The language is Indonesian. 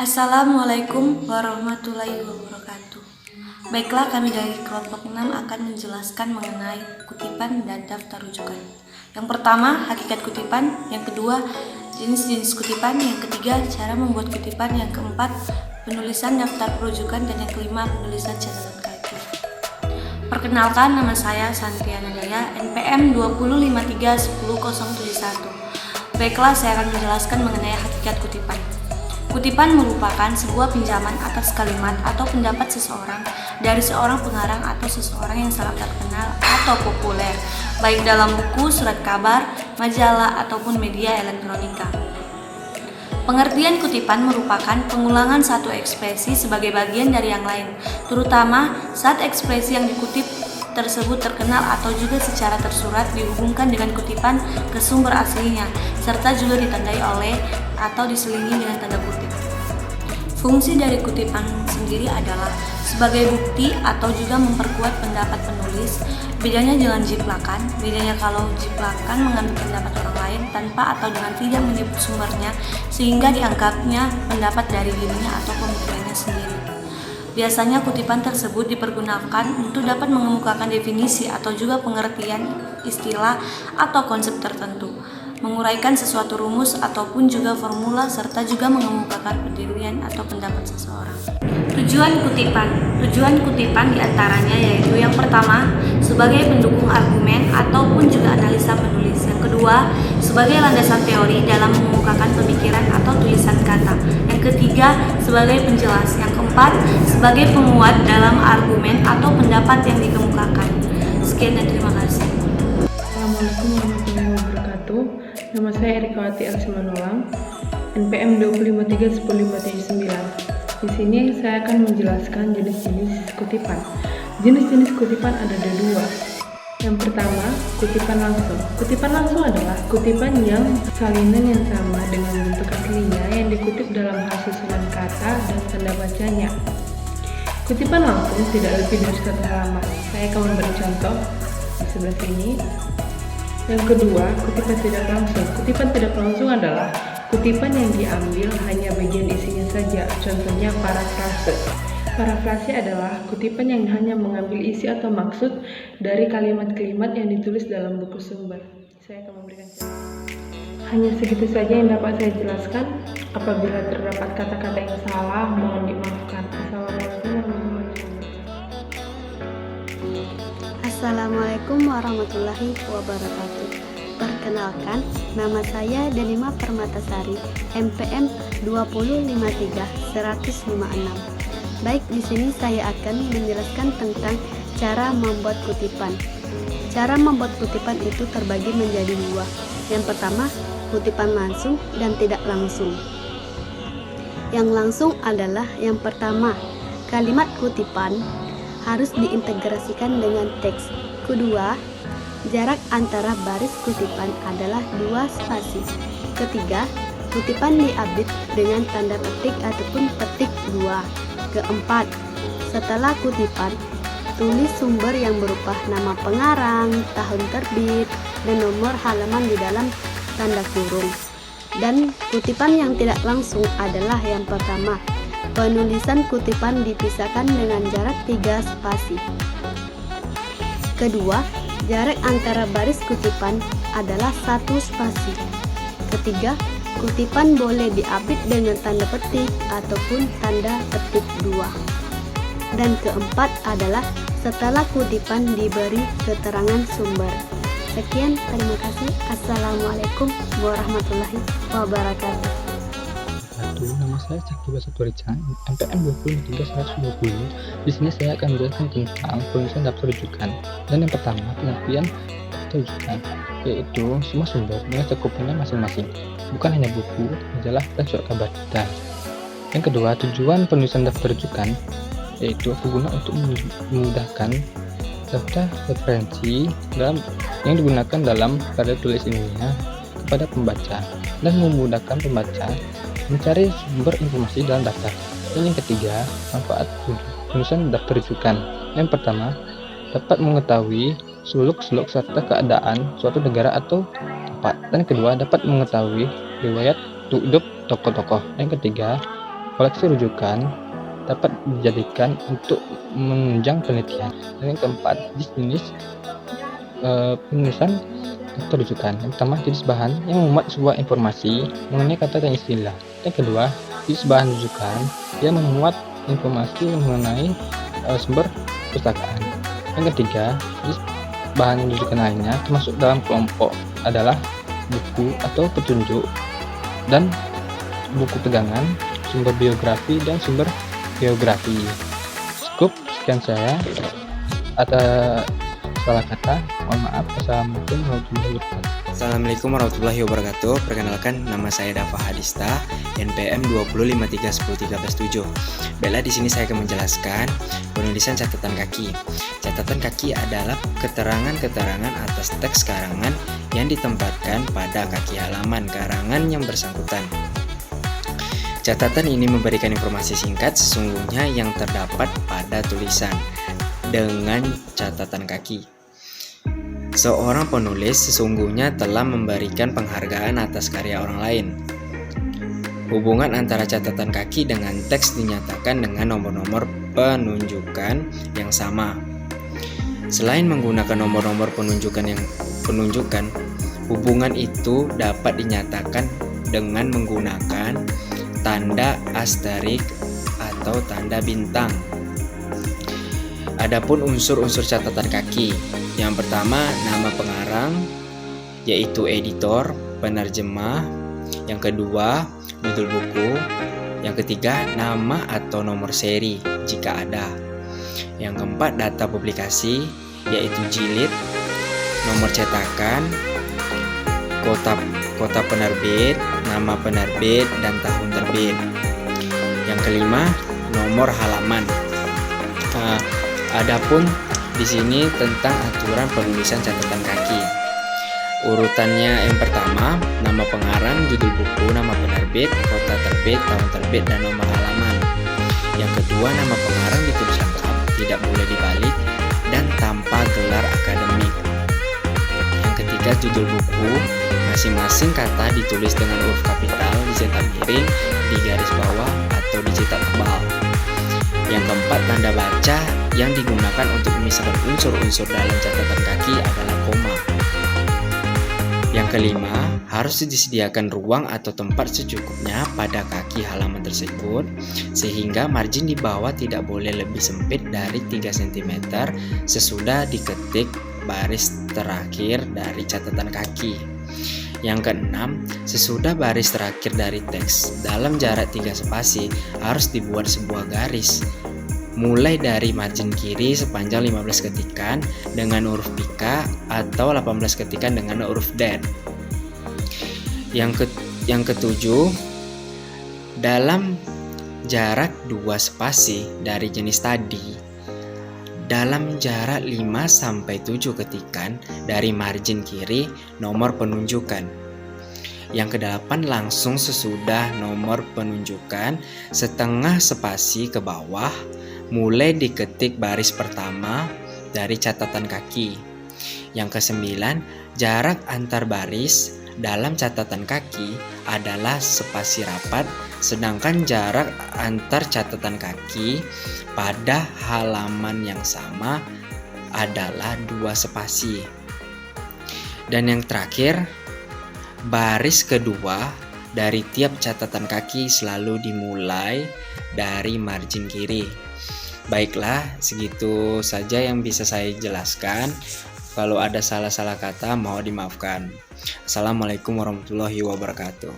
Assalamualaikum warahmatullahi wabarakatuh. Baiklah, kami dari kelompok 6 akan menjelaskan mengenai kutipan dan daftar rujukan. Yang pertama, hakikat kutipan. Yang kedua, jenis-jenis kutipan. Yang ketiga, cara membuat kutipan. Yang keempat, penulisan daftar rujukan. Dan yang kelima, penulisan catatan kaki. Perkenalkan, nama saya Santriana Daya, NPM 205310071. Baiklah, saya akan menjelaskan mengenai hakikat kutipan. Kutipan merupakan sebuah pinjaman atas kalimat atau pendapat seseorang dari seorang pengarang atau seseorang yang sangat terkenal atau populer, baik dalam buku, surat kabar, majalah, ataupun media elektronika. Pengertian kutipan merupakan pengulangan satu ekspresi sebagai bagian dari yang lain, terutama saat ekspresi yang dikutip tersebut terkenal atau juga secara tersurat dihubungkan dengan kutipan ke sumber aslinya, serta juga ditandai oleh atau diselingi dengan tanda kutip. Fungsi dari kutipan sendiri adalah sebagai bukti atau juga memperkuat pendapat penulis. Bedanya dengan jiplakan, bedanya kalau jiplakan mengambil pendapat orang lain tanpa atau dengan tidak menyebut sumbernya, sehingga dianggapnya pendapat dari dirinya atau pemikirannya sendiri. Biasanya kutipan tersebut dipergunakan untuk dapat mengemukakan definisi atau juga pengertian istilah atau konsep tertentu, menguraikan sesuatu rumus ataupun juga formula, serta juga mengemukakan pendirian atau pendapat seseorang. Tujuan kutipan diantaranya yaitu yang pertama, sebagai pendukung argumen ataupun juga analisa penulis. Yang kedua, sebagai landasan teori dalam mengemukakan pemikiran atau tulisan kata. Yang ketiga, sebagai penjelas. Yang keempat, sebagai penguat dalam argumen atau pendapat yang dikemukakan. Sekian dan terima kasih. Assalamualaikum warahmatullahi wabarakatuh. Nama saya Erikawati Alsimanolang, NPM 2531059. Di sini saya akan menjelaskan jenis-jenis kutipan. Jenis-jenis kutipan ada dua. Yang pertama, kutipan langsung. Kutipan langsung adalah kutipan yang salinan yang sama dengan bentuk aslinya yang dikutip dalam hal susunan kata dan tanda bacanya. Kutipan langsung tidak lebih dari satu halaman. Saya akan memberi contoh di sebelah sini. Yang kedua, kutipan tidak langsung. Kutipan tidak langsung adalah kutipan yang diambil hanya bagian isinya saja. Contohnya parafrase. Parafrase adalah kutipan yang hanya mengambil isi atau maksud dari kalimat-kalimat yang ditulis dalam buku sumber. Saya akan memberikan contoh. Hanya segitu saja yang dapat saya jelaskan. Apabila terdapat kata-kata yang salah, mohon dimaafkan. Assalamualaikum warahmatullahi wabarakatuh. Assalamualaikum warahmatullahi wabarakatuh. Perkenalkan, nama saya Denima Permatasari, MPM 2053156. Baik, di sini saya akan menjelaskan tentang cara membuat kutipan. Cara membuat kutipan itu terbagi menjadi dua. Yang pertama, kutipan langsung dan tidak langsung. Yang langsung adalah yang pertama, kalimat kutipan harus diintegrasikan dengan teks. Kedua, jarak antara baris kutipan adalah 2 spasi. Ketiga, kutipan diapit dengan tanda petik ataupun petik 2. Keempat, setelah kutipan, tulis sumber yang berupa nama pengarang, tahun terbit, dan nomor halaman di dalam tanda kurung. Dan kutipan yang tidak langsung adalah yang pertama, penulisan kutipan dipisahkan dengan jarak 3 spasi. Kedua, jarak antara baris kutipan adalah 1 spasi. Ketiga, kutipan boleh diapit dengan tanda petik ataupun tanda petik 2. Dan keempat adalah setelah kutipan diberi keterangan sumber. Sekian, terima kasih. Assalamualaikum warahmatullahi wabarakatuh. Nama saya Cakti Basaturica, MPM 20320. Di sini saya akan menjelaskan tentang penulisan daftar rujukan. Dan yang pertama, pengertian daftar rujukan, yaitu semua sumber dengan cekupannya masing-masing, bukan hanya buku, majalah, dan surat kabar. Dan yang kedua, tujuan penulisan daftar rujukan, yaitu berguna untuk memudahkan daftar referensi yang digunakan dalam karya tulis ilmiah kepada pembaca dan memudahkan pembaca mencari sumber informasi dalam daftar. Dan yang ketiga, manfaat penulisan daftar rujukan. Yang pertama, dapat mengetahui seluk-seluk serta keadaan suatu negara atau tempat. Dan kedua, dapat mengetahui riwayat hidup tokoh-tokoh. Yang ketiga, Koleksi rujukan dapat dijadikan untuk menunjang penelitian. Dan yang keempat, jenis penulisan atau rujukan. Yang pertama, jenis bahan yang memuat sebuah informasi mengenai kata dan istilah. Yang kedua, jenis bahan rujukan yang memuat informasi mengenai sumber perpustakaan. Yang ketiga, jenis bahan rujukan lainnya termasuk dalam kelompok adalah buku atau petunjuk dan buku pegangan, sumber biografi dan sumber geografi. Cukup sekian saya. Ada salah kata, mohon maaf. Assalamualaikum warahmatullahi wabarakatuh. Assalamualaikum warahmatullahi wabarakatuh. Perkenalkan, nama saya Dafa Hadista, NPM 205313137. Baiklah, di sini saya akan menjelaskan penulisan catatan kaki. Catatan kaki adalah keterangan-keterangan atas teks karangan yang ditempatkan pada kaki halaman karangan yang bersangkutan. Catatan ini memberikan informasi singkat sesungguhnya yang terdapat pada tulisan dengan catatan kaki. Seorang penulis sesungguhnya telah memberikan penghargaan atas karya orang lain. Hubungan antara catatan kaki dengan teks dinyatakan dengan nomor-nomor penunjukan yang sama. Selain menggunakan nomor-nomor penunjukan, hubungan itu dapat dinyatakan dengan menggunakan tanda asterik atau tanda bintang. Adapun unsur-unsur catatan kaki, yang pertama nama pengarang, yaitu editor, penerjemah. Yang kedua, judul buku. Yang ketiga, nama atau nomor seri jika ada. Yang keempat, data publikasi, yaitu jilid, nomor cetakan, kota penerbit, nama penerbit, dan tahun terbit. Yang kelima, nomor halaman. Adapun di sini tentang aturan penulisan catatan kaki. Urutannya yang pertama, nama pengarang, judul buku, nama penerbit, kota terbit, tahun terbit, dan nomor halaman. Yang kedua, nama pengarang ditulis lengkap, tidak boleh dibalik, dan tanpa gelar akademik. Yang ketiga, judul buku, masing-masing kata ditulis dengan huruf kapital, dicetak miring, di garis bawah, atau dicetak tebal. Yang keempat, tanda baca yang digunakan untuk memisahkan unsur-unsur dalam catatan kaki adalah koma. Yang kelima, harus disediakan ruang atau tempat secukupnya pada kaki halaman tersebut, sehingga margin di bawah tidak boleh lebih sempit dari 3 cm sesudah diketik baris terakhir dari catatan kaki. Yang keenam, sesudah baris terakhir dari teks dalam jarak 3 spasi harus dibuat sebuah garis mulai dari margin kiri sepanjang 15 ketikan dengan huruf pika atau 18 ketikan dengan huruf dan. Yang ketujuh, dalam jarak 2 spasi dari jenis tadi, dalam jarak 5-7 ketikan dari margin kiri nomor penunjukan. Yang kedelapan, langsung sesudah nomor penunjukan setengah spasi ke bawah mulai diketik baris pertama dari catatan kaki. Yang kesembilan, jarak antar baris dalam catatan kaki adalah spasi rapat, sedangkan jarak antar catatan kaki pada halaman yang sama adalah 2 spasi. Dan yang terakhir, baris kedua dari tiap catatan kaki selalu dimulai dari margin kiri. Baiklah, segitu saja yang bisa saya jelaskan. Kalau ada salah-salah kata, mohon dimaafkan. Assalamualaikum warahmatullahi wabarakatuh.